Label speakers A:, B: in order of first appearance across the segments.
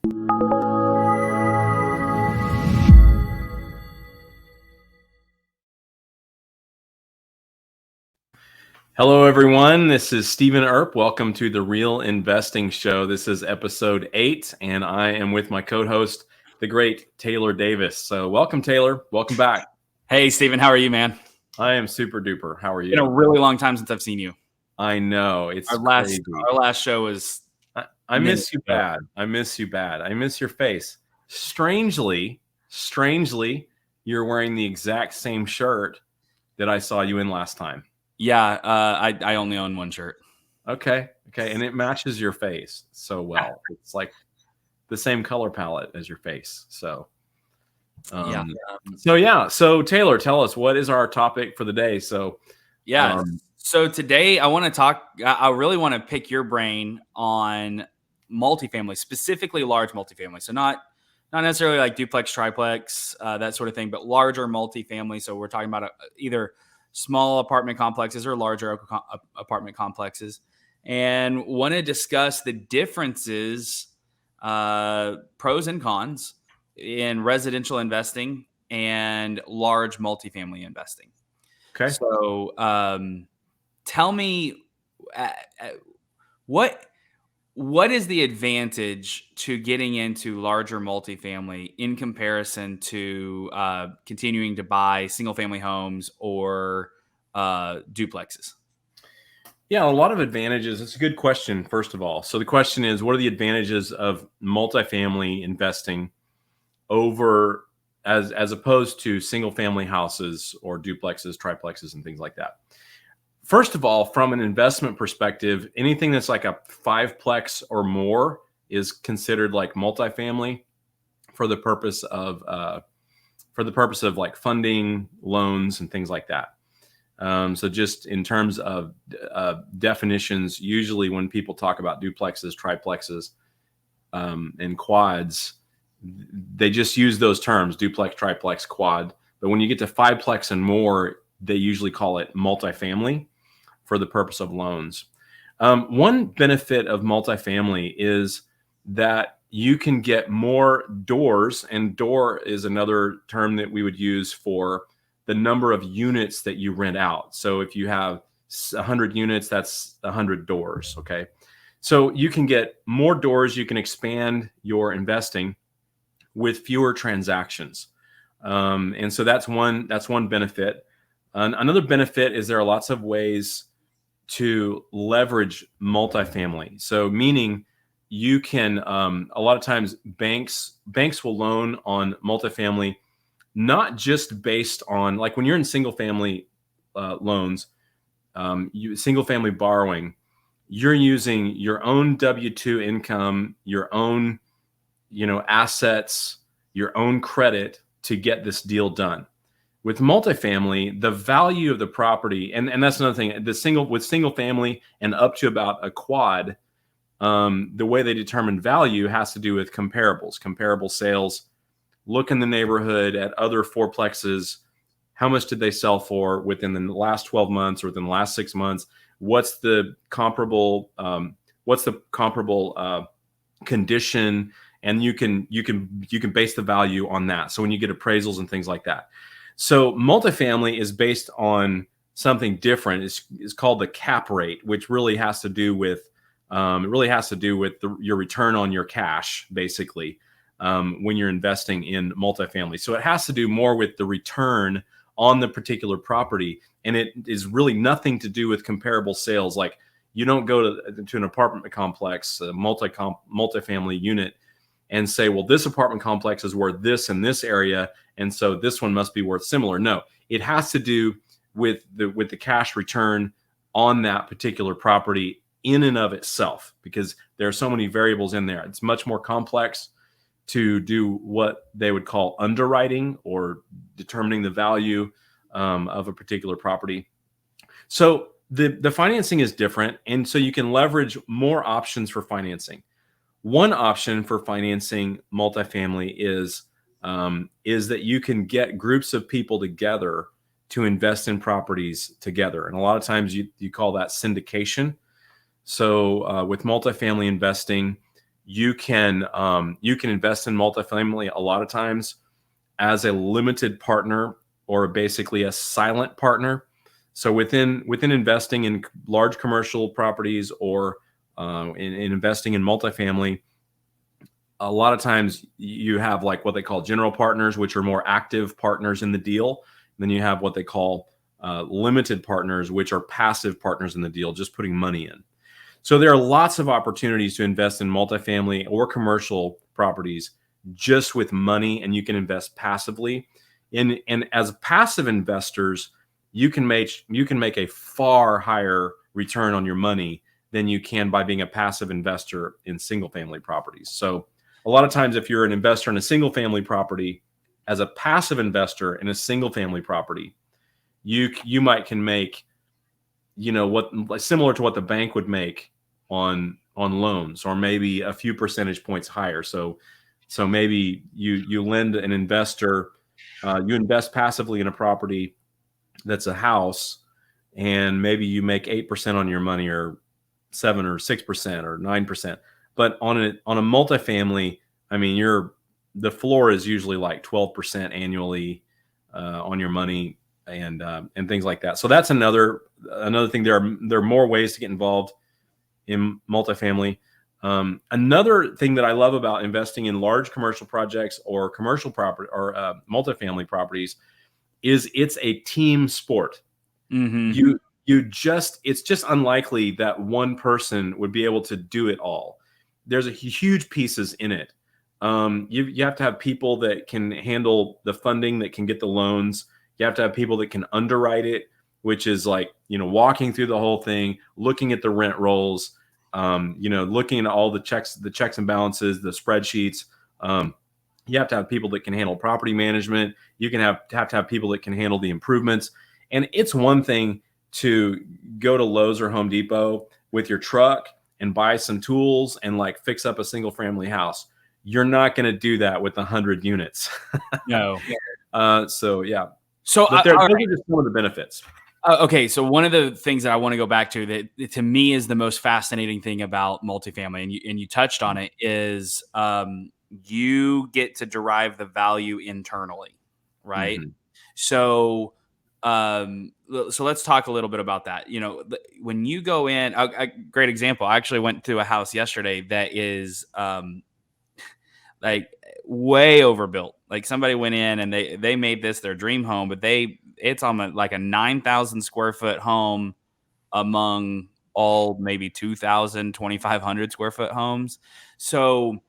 A: Hello, everyone. This is Stephen Earp. Welcome to the Real Investing Show. This is episode 8, and I am with my co-host, the great Taylor Davis. So welcome, Taylor. Welcome back.
B: Hey, Stephen. How are you, man?
A: I am super duper. How are you?
B: It's been a really long time since I've seen you.
A: I know. It's
B: Our last show was...
A: I miss you bad. I miss you bad. I miss your face. Strangely, you're wearing the exact same shirt that I saw you in last time.
B: Yeah, I only own one shirt.
A: Okay, and it matches your face so well. It's like the same color palette as your face. So, So Taylor, tell us, what is our topic for the day? So
B: today I want to talk. I really want to pick your brain on multifamily, specifically large multifamily. So not necessarily like duplex, triplex, that sort of thing, but larger multifamily. So we're talking about either small apartment complexes or larger apartment complexes, and want to discuss the differences, pros and cons in residential investing and large multifamily investing.
A: Okay.
B: So tell me, what is the advantage to getting into larger multifamily in comparison to continuing to buy single family homes or duplexes?
A: Yeah, a lot of advantages. It's a good question, first of all. So the question is, what are the advantages of multifamily investing over as opposed to single family houses or duplexes, triplexes, and things like that? First of all, from an investment perspective, anything that's like a 5-plex or more is considered like multifamily for the purpose of like funding loans and things like that. So just in terms of definitions, usually when people talk about duplexes, triplexes, and quads, they just use those terms: duplex, triplex, quad. But when you get to 5-plex and more, they usually call it multifamily for the purpose of loans. One benefit of multifamily is that you can get more doors, and door is another term that we would use for the number of units that you rent out. So if you have 100 units, that's 100 doors. Okay. So you can get more doors, you can expand your investing with fewer transactions. And so that's one benefit. Another benefit is there are lots of ways to leverage multifamily. So meaning you can, a lot of times banks will loan on multifamily, not just based on, like when you're in single family loans, single family borrowing, you're using your own W-2 income, your own, assets, your own credit to get this deal done. With multifamily, the value of the property, and that's another thing, with single family and up to about a quad, the way they determine value has to do with comparable sales. Look in the neighborhood at other 4-plexes. How much did they sell for within the last 12 months or within the last 6 months? What's the comparable condition? And you can base the value on that. So when you get appraisals and things like that. So multifamily is based on something different. It's called the cap rate, which really has to do with your return on your cash, basically, when you're investing in multifamily. So it has to do more with the return on the particular property, and it is really nothing to do with comparable sales. Like you don't go to an apartment complex, a multifamily unit, and say, well, this apartment complex is worth this in this area, and so this one must be worth similar. No, it has to do with the cash return on that particular property in and of itself, because there are so many variables in there. It's much more complex to do what they would call underwriting or determining the value of a particular property. So the financing is different, and so you can leverage more options for financing. One option for financing multifamily is that you can get groups of people together to invest in properties together. And a lot of times you call that syndication. So with multifamily investing, you can invest in multifamily a lot of times as a limited partner or basically a silent partner. So within investing in large commercial properties or in investing in multifamily, a lot of times you have like what they call general partners, which are more active partners in the deal. And then you have what they call limited partners, which are passive partners in the deal, just putting money in. So there are lots of opportunities to invest in multifamily or commercial properties just with money, and you can invest passively. And as passive investors, you can make a far higher return on your money than you can by being a passive investor in single family properties. So a lot of times, if you're an investor in a single family property, as a passive investor in a single family property, you might can make, what similar to what the bank would make on loans, or maybe a few percentage points higher. So maybe you lend an investor, you invest passively in a property that's a house, and maybe you make 8% on your money, or 7 or 6% or 9%. But on a multifamily, I mean, the floor is usually like 12% annually on your money, and things like that. So that's another thing. There are more ways to get involved in multifamily. Another thing that I love about investing in large commercial projects or commercial property or multifamily properties is it's a team sport.
B: Mm-hmm.
A: It's just unlikely that one person would be able to do it all. There's a huge pieces in it. You have to have people that can handle the funding, that can get the loans. You have to have people that can underwrite it, which is like, walking through the whole thing, looking at the rent rolls, looking at all the checks and balances, the spreadsheets. You have to have people that can handle property management. You can have to have people that can handle the improvements. And it's one thing to go to Lowe's or Home Depot with your truck and buy some tools and like fix up a single family house. You're not going to do that with 100 units.
B: No.
A: So yeah.
B: So
A: those are just some of the benefits.
B: Okay, so one of the things that I want to go back to that to me is the most fascinating thing about multifamily, and you touched on it, is you get to derive the value internally, right?
A: Mm-hmm.
B: So let's talk a little bit about that. When you go in, a great example. I actually went to a house yesterday that is like way overbuilt. Like somebody went in and they made this their dream home, but it's on like a 9,000 square foot home among all maybe 2,000, 2,500 square foot homes. So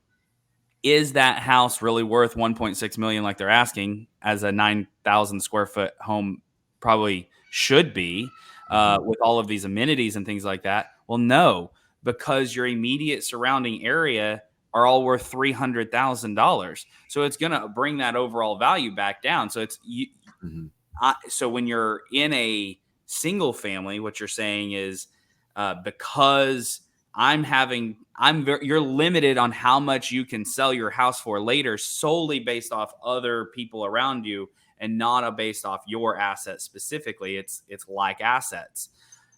B: is that house really worth 1.6 million like they're asking, as a 9,000 square foot home probably should be, with all of these amenities and things like that? Well, no, because your immediate surrounding area are all worth $300,000. So it's going to bring that overall value back down. So so when you're in a single family, what you're saying is, because you're limited on how much you can sell your house for later, solely based off other people around you and not based off your assets specifically. It's like assets.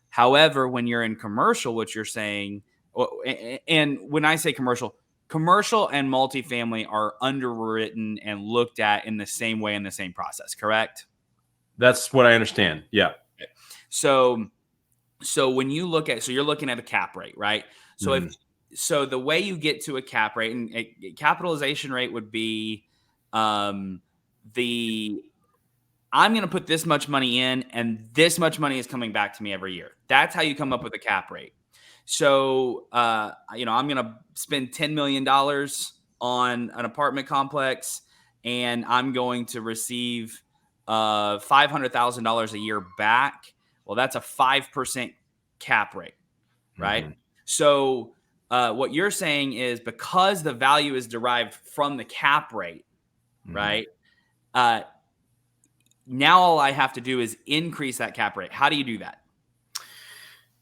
B: However, when you're in commercial, what you're saying, and when I say commercial and multifamily are underwritten and looked at in the same way, in the same process, correct?
A: That's what I understand. Yeah.
B: So when you look at, you're looking at a cap rate, right? So so the way you get to a cap rate, and a capitalization rate would be I'm going to put this much money in and this much money is coming back to me every year. That's how you come up with a cap rate. So, I'm going to spend $10 million on an apartment complex, and I'm going to receive $500,000 a year back. Well, that's a 5% cap rate, right? Mm-hmm. So what you're saying is, because the value is derived from the cap rate, mm-hmm. right? Now all I have to do is increase that cap rate. How do you do that?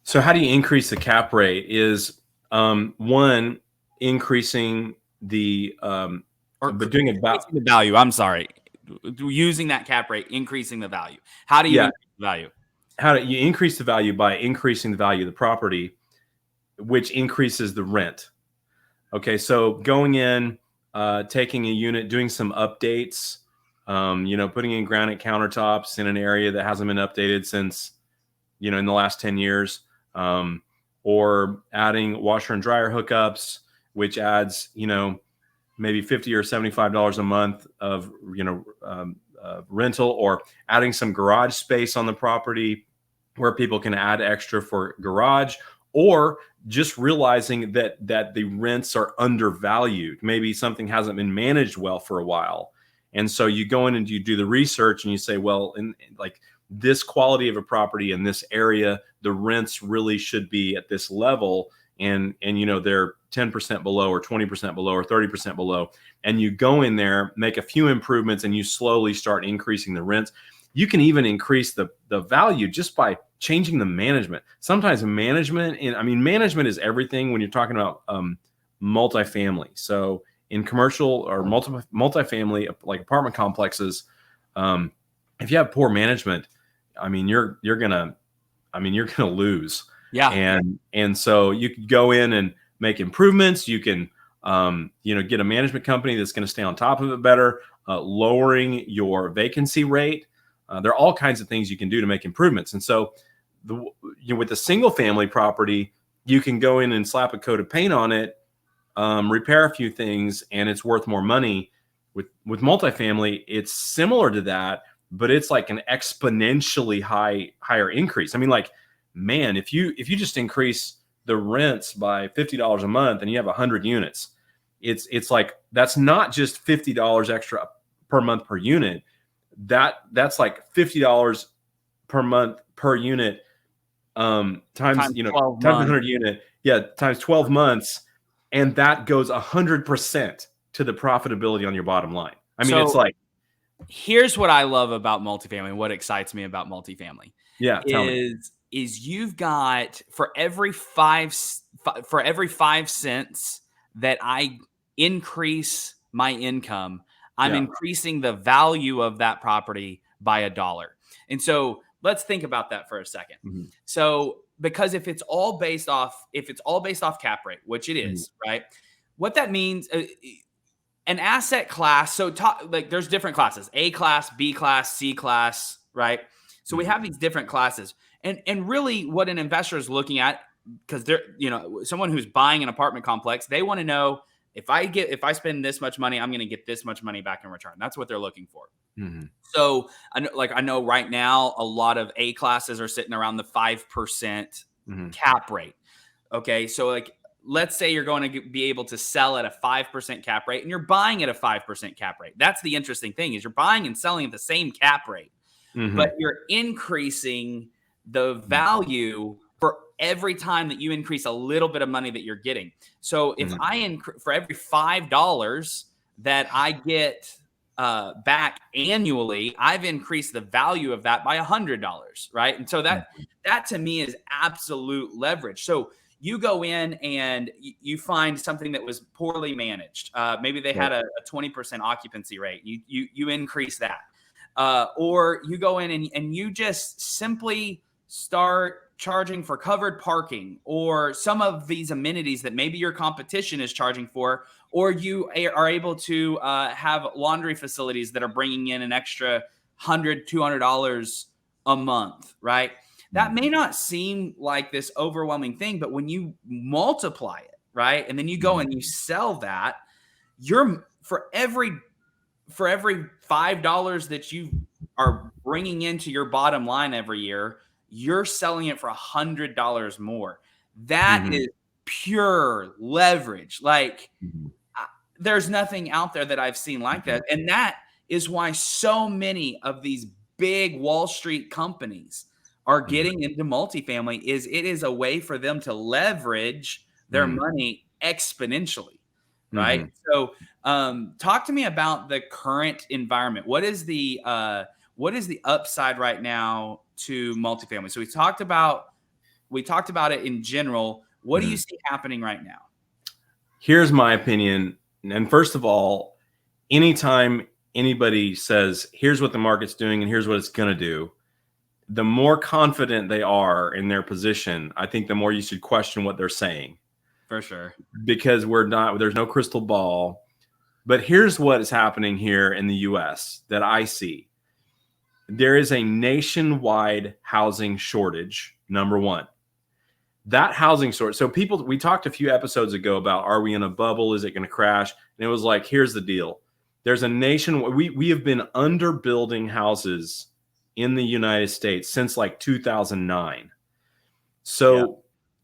A: So how do you increase the cap rate is, one, increasing the doing it about
B: the value. I'm sorry. Using that cap rate, increasing the value. How do you increase the value?
A: How do you increase the value? By increasing the value of the property, which increases the rent. Okay, so going in, taking a unit, doing some updates, putting in granite countertops in an area that hasn't been updated since, in the last 10 years, or adding washer and dryer hookups, which adds, maybe $50 or $75 a month of, rental, or adding some garage space on the property where people can add extra for garage, or just realizing that the rents are undervalued. Maybe something hasn't been managed well for a while. And so you go in and you do the research and you say, well, in like this quality of a property in this area, the rents really should be at this level. And they're 10% below or 20% below or 30% below. And you go in there, make a few improvements, and you slowly start increasing the rents. You can even increase the value just by changing the management. Sometimes management is everything when you're talking about multifamily. So in commercial or multifamily, like apartment complexes, if you have poor management, you're gonna lose.
B: Yeah.
A: And so you can go in and make improvements. You can, get a management company that's going to stay on top of it better, lowering your vacancy rate. There are all kinds of things you can do to make improvements. And so with the single family property, you can go in and slap a coat of paint on it, repair a few things, and it's worth more money. With multifamily, it's similar to that, but it's like an exponentially higher increase. If you just increase the rents by $50 a month and you have 100 units, it's like, that's not just $50 extra per month per unit. That's like $50 per month per unit, times 100 unit. Yeah. Times 12 months. And that goes 100% to the profitability on your bottom line. It's like,
B: here's what I love about multifamily. What excites me about multifamily is you've got for every 5 cents that I increase my income, I'm increasing the value of that property by $1. And so let's think about that for a second.
A: Mm-hmm.
B: So because if it's all based off cap rate, which it is, right? What that means, an asset class. So there's different classes: A class, B class, C class, right? So we have these different classes. And really what an investor is looking at, because they're, someone who's buying an apartment complex, they want to know, if I spend this much money, I'm going to get this much money back in return. That's what they're looking for. Mm-hmm. So I know right now a lot of A classes are sitting around the 5% cap rate. Okay. So let's say you're going to be able to sell at a 5% cap rate and you're buying at a 5% cap rate. That's the interesting thing, is you're buying and selling at the same cap rate, but you're increasing the value for every time that you increase a little bit of money that you're getting. So if for every $5 that I get back annually, I've increased the value of that by $100, right? And so that to me is absolute leverage. So you go in and you find something that was poorly managed. Maybe they had a 20% occupancy rate. You increase that. Or you go in and you just simply start charging for covered parking or some of these amenities that maybe your competition is charging for, or you are able to have laundry facilities that are bringing in an extra $100, $200 a month, right? That may not seem like this overwhelming thing, but when you multiply it, right, and then you go and you sell that, for every $5 that you are bringing into your bottom line every year, you're selling it for $100 more. That is pure leverage. There's nothing out there that I've seen like that. And that is why so many of these big Wall Street companies are getting into multifamily. It is a way for them to leverage their money exponentially. Right. So talk to me about the current environment. What is the upside right now to multifamily? So we talked about it in general. What do you see happening right now?
A: Here's my opinion. And first of all, anytime anybody says, here's what the market's doing and here's what it's going to do, the more confident they are in their position, I think the more you should question what they're saying.
B: For sure.
A: because there's no crystal ball. But here's what is happening here in the US that I see. There is a nationwide housing shortage, number one. That housing shortage. So we talked a few episodes ago about, are we in a bubble? Is it going to crash? And it was like, here's the deal. There's a we have been underbuilding houses in the United States since like 2009. So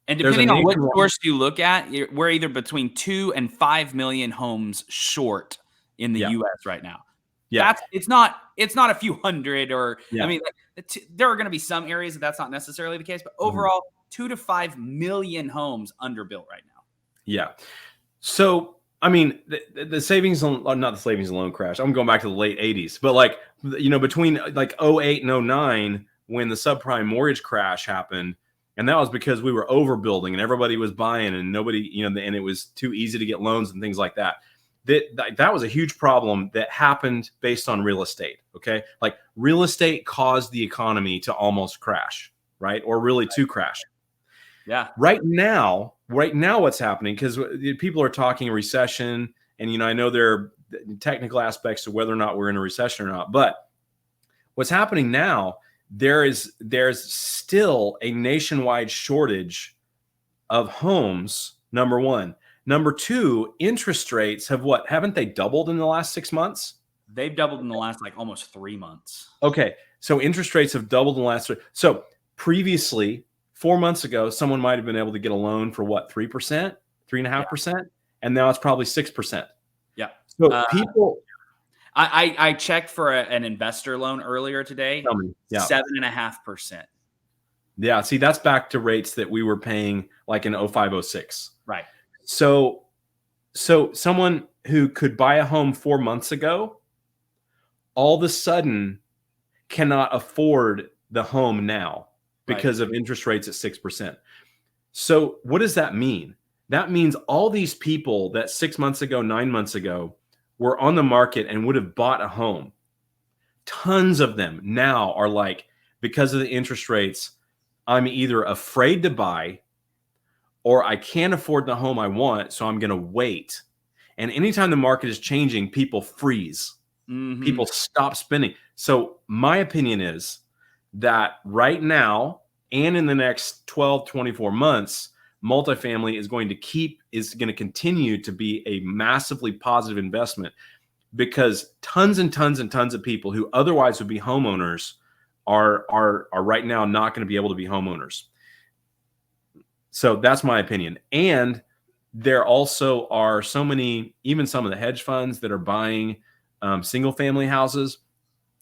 B: and depending on what source you look at, we're either between 2 and 5 million homes short in the U.S. right now. Yeah, it's not a few hundred, or I mean, there are going to be some areas that's not necessarily the case, but overall, 2 to 5 million homes underbuilt right now. Yeah.
A: So I mean, the savings not the savings and loan crash. I'm going back to the late 80s, but like, between like 08 and 09, when the subprime mortgage crash happened. And that was because we were overbuilding and everybody was buying and nobody, and it was too easy to get loans and things like that. That was a huge problem that happened based on real estate. Okay. Like, real estate caused the economy to almost crash, right? Or really to crash.
B: Yeah.
A: Right now, what's happening, because people are talking recession, and, I know there are technical aspects to whether or not we're in a recession or not, but what's happening now, there's still a nationwide shortage of homes, number one. Number two, interest rates haven't they doubled in the last 6 months?
B: They've doubled in the last like almost 3 months.
A: Okay. So interest rates have doubled in the last So previously, 4 months ago, someone might have been able to get a loan for 3%, 3.5%, and now it's probably 6%.
B: Yeah.
A: So people.
B: I checked for an investor loan earlier today. 7.5%.
A: Yeah. See, that's back to rates that we were paying like in 0506.
B: Right.
A: So someone who could buy a home 4 months ago, all of a sudden cannot afford the home now because of interest rates at 6%. So what does that mean? That means all these people that 6 months ago, 9 months ago were on the market and would have bought a home, tons of them now are like, because of the interest rates, I'm either afraid to buy or I can't afford the home I want, so I'm going to wait. And anytime the market is changing, people freeze. Mm-hmm. People stop spending. So my opinion is that right now and in the next 12, 24 months, multifamily is going to continue to be a massively positive investment, because tons and tons and tons of people who otherwise would be homeowners are right now not going to be able to be homeowners. So that's my opinion. And there also are so many, even some of the hedge funds that are buying single family houses.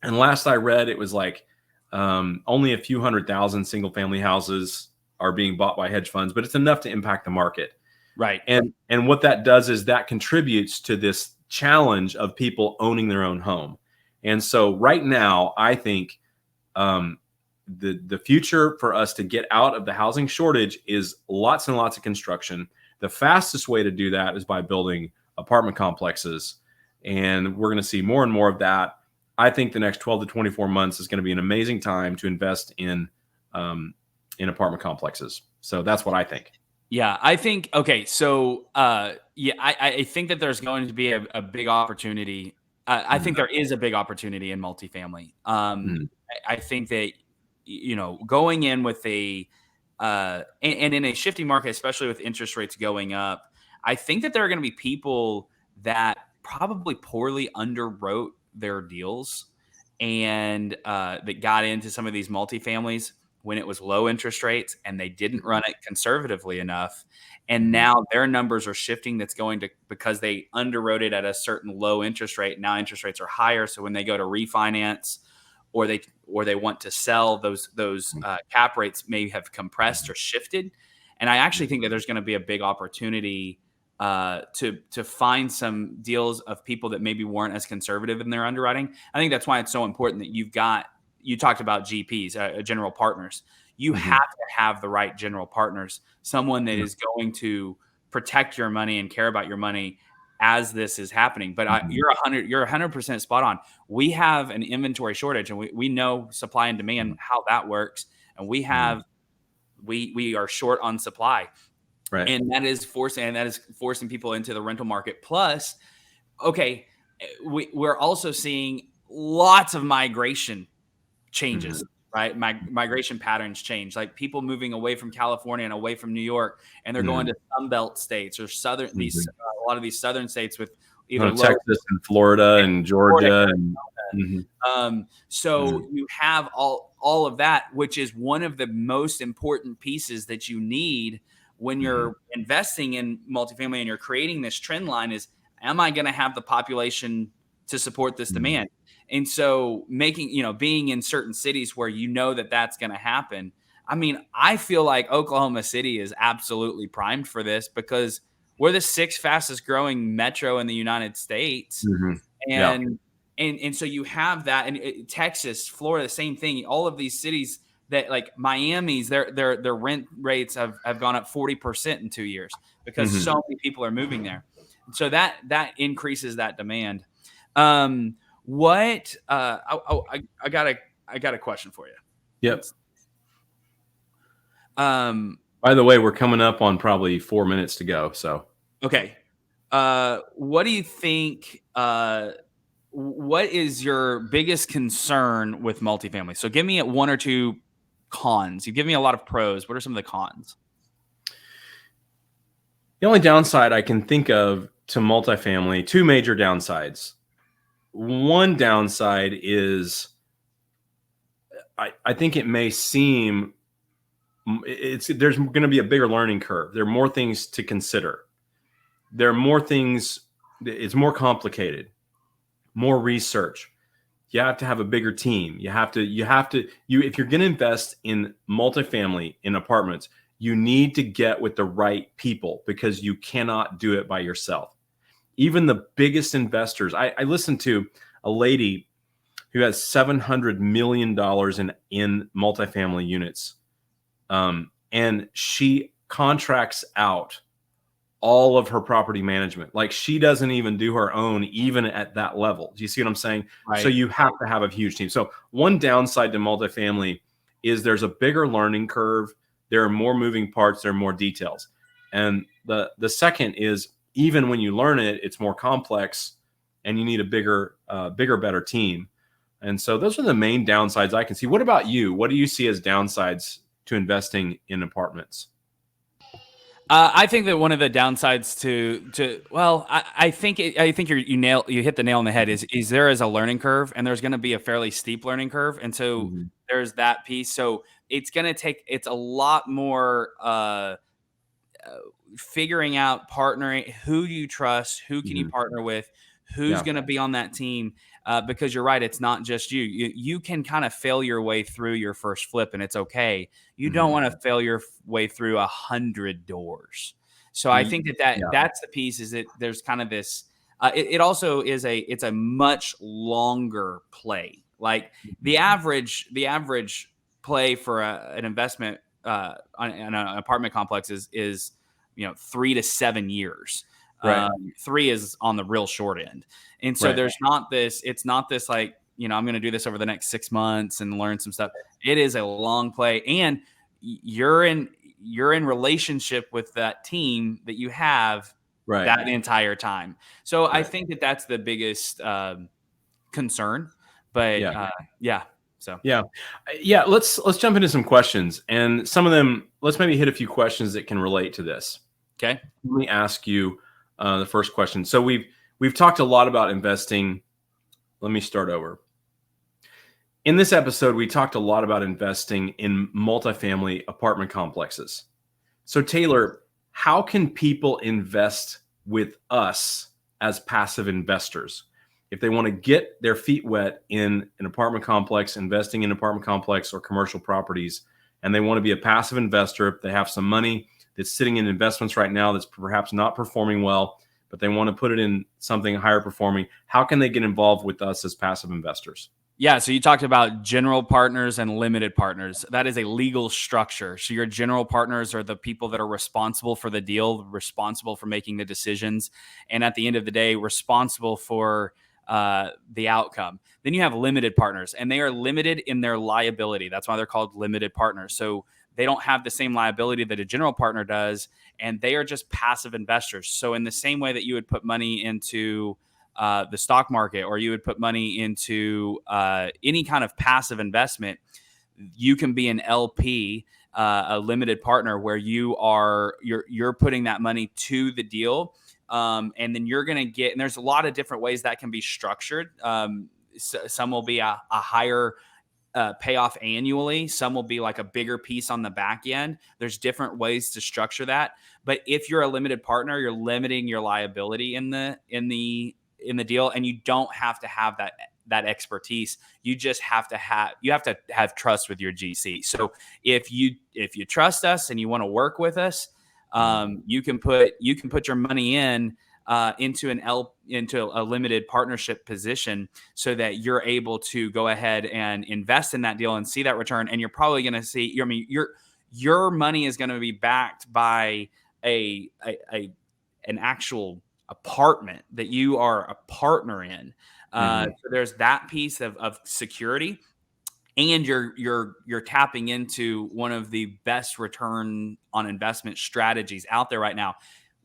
A: And last I read, it was like only a few 100,000 single family houses are being bought by hedge funds, but it's enough to impact the market.
B: Right.
A: And what that does is that contributes to this challenge of people owning their own home. And so right now, I think the future for us to get out of the housing shortage is lots and lots of construction. The fastest way to do that is by building apartment complexes. And we're going to see more and more of that. I think the next 12 to 24 months is going to be an amazing time to invest in apartment complexes. So that's what I think.
B: Yeah, I think, okay. So, I think that there's going to be a big opportunity. I think there is a big opportunity in multifamily. I think that, going in with and in a shifting market, especially with interest rates going up, I think that there are going to be people that probably poorly underwrote their deals and that got into some of these multifamilies when it was low interest rates, and they didn't run it conservatively enough. And now their numbers are shifting. That's going to, because they underwrote it at a certain low interest rate. Now interest rates are higher. So when they go to refinance or they want to sell, those cap rates may have compressed or shifted. And I actually think that there's going to be a big opportunity to find some deals of people that maybe weren't as conservative in their underwriting. I think that's why it's so important that you talked about GPs, general partners. You have to have the right general partners, someone that is going to protect your money and care about your money as this is happening. But you're 100% spot on. We have an inventory shortage, and we know supply and demand, how that works. And we are short on supply.
A: Right.
B: And that is forcing people into the rental market. Plus, okay, we're also seeing lots of migration changes, right? Migration patterns change, like people moving away from California and away from New York, and they're going to Sunbelt states or a lot of these southern states with either
A: Texas and Florida and Georgia.
B: So you have all of that, which is one of the most important pieces that you need when you're investing in multifamily and you're creating this trend line is, am I going to have the population to support this demand? And so being in certain cities where that's going to happen. I mean, I feel like Oklahoma City is absolutely primed for this because we're the 6th fastest growing metro in the United States. And so you have that, and Texas, Florida, the same thing. All of these cities that like Miami's, their rent rates have gone up 40% in 2 years because so many people are moving there. So that increases that demand. I got a question for you.
A: Yep. By the way, we're coming up on probably 4 minutes to go. So
B: okay. What do you think? What is your biggest concern with multifamily? So give me one or two cons. You give me a lot of pros. What are some of the cons?
A: The only downside I can think of to multifamily, 2 major downsides. One downside is I think it may seem there's going to be a bigger learning curve. There are more things to consider. There are more things. It's more complicated, more research. You have to have a bigger team. If you're going to invest in multifamily in apartments, you need to get with the right people because you cannot do it by yourself. Even the biggest investors. I listened to a lady who has $700 million in multifamily units. And she contracts out all of her property management. Like she doesn't even do her own, even at that level. Do you see what I'm saying? Right. So you have to have a huge team. So one downside to multifamily is there's a bigger learning curve. There are more moving parts. There are more details. And the second is even when you learn it, it's more complex and you need a bigger, better team. And so those are the main downsides I can see. What about you? What do you see as downsides to investing in apartments?
B: I think that one of the downsides I think you hit the nail on the head is there is a learning curve and there's going to be a fairly steep learning curve. And so there's that piece. So it's a lot more figuring out partnering, who you trust, who can you partner with, who's going to be on that team. Because you're right, it's not just you. You can kind of fail your way through your first flip, and it's okay. You don't want to fail your way through 100 doors. So I think that's the piece. Is that there's kind of this. It also is it's a much longer play. Like the average play for an investment on an apartment complex is 3 to 7 years. Right. 3 is on the real short end. And so it's not this like, I'm going to do this over the next 6 months and learn some stuff. It is a long play. And you're in relationship with that team that you have that entire time. So I think that's the biggest concern, but
A: let's jump into some questions, and some of them, let's maybe hit a few questions that can relate to this.
B: Okay.
A: Let me ask you the first question. So we've talked a lot about investing. Let me start over. In this episode, we talked a lot about investing in multifamily apartment complexes. So Taylor, how can people invest with us as passive investors? If they want to get their feet wet in an apartment complex, investing in an apartment complex or commercial properties, and they want to be a passive investor, if they have some money that's sitting in investments right now that's perhaps not performing well, but they want to put it in something higher performing, how can they get involved with us as passive investors?
B: Yeah, so you talked about general partners and limited partners. That is a legal structure. So your general partners are the people that are responsible for the deal, responsible for making the decisions, and at the end of the day, responsible for the outcome. Then you have limited partners, and they are limited in their liability. That's why they're called limited partners. So they don't have the same liability that a general partner does, and they are just passive investors. So in the same way that you would put money into the stock market, or you would put money into any kind of passive investment, you can be an LP, a limited partner, where you're putting that money to the deal, and then you're going to get. And there's a lot of different ways that can be structured. Some will be a higher payoff annually. Some will be like a bigger piece on the back end. There's different ways to structure that. But if you're a limited partner, you're limiting your liability in the deal, and you don't have to have that expertise. You just have to have trust with your GC. So if you trust us and you want to work with us, you can put your money into a limited partnership position, so that you're able to go ahead and invest in that deal and see that return. And you're probably going to see, your money is going to be backed by an actual apartment that you are a partner in. So there's that piece of security, and you're tapping into one of the best return on investment strategies out there right now.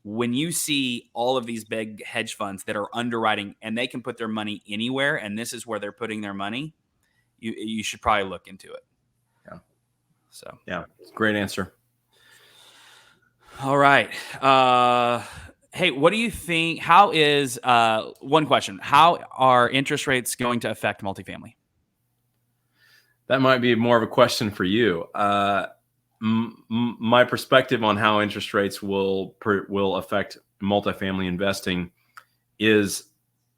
B: When you see all of these big hedge funds that are underwriting, and they can put their money anywhere, and this is where they're putting their money, you should probably look into it.
A: Yeah.
B: So
A: yeah, great answer.
B: All right. Hey, what do you think? How is one question? How are interest rates going to affect multifamily?
A: That might be more of a question for you. My perspective on how interest rates will affect multifamily investing is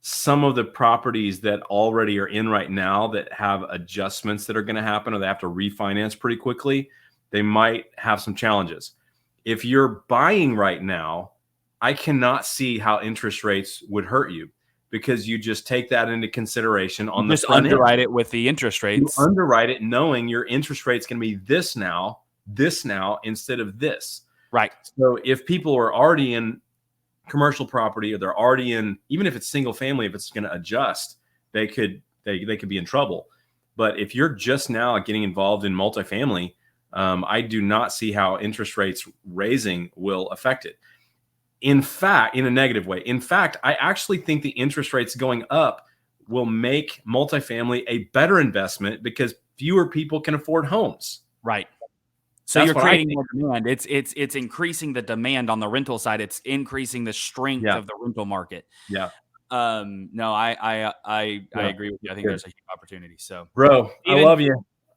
A: some of the properties that already are in right now that have adjustments that are going to happen, or they have to refinance pretty quickly, they might have some challenges. If you're buying right now, I cannot see how interest rates would hurt you, because you just take that into consideration on the front end.
B: Underwrite it with the interest rates.
A: You underwrite it knowing your interest rate's going to be this now instead of this.
B: Right.
A: So if people are already in commercial property, or they're already in, even if it's single family, if it's going to adjust, they could be in trouble. But if you're just now getting involved in multifamily, I do not see how interest rates raising will affect it. In fact, in a negative way. In fact, I actually think the interest rates going up will make multifamily a better investment, because fewer people can afford homes.
B: Right. So you're creating more demand. It's increasing the demand on the rental side. It's increasing the strength of the rental market.
A: Yeah.
B: No, I agree with you. I think there's a huge opportunity. So,
A: bro, Steven, I love you.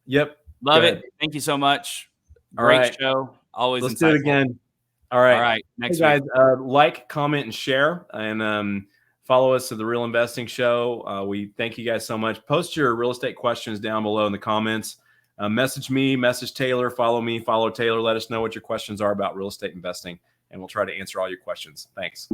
A: Yep.
B: Love it. Thank you so much. Great show. Always
A: Let's
B: insightful.
A: do it again. All right.
B: All right. Next
A: guys,
B: week.
A: Like, comment, and share, and follow us to The Real Investing Show. We thank you guys so much. Post your real estate questions down below in the comments. Message me, message Taylor, follow me, follow Taylor. Let us know what your questions are about real estate investing, and we'll try to answer all your questions. Thanks.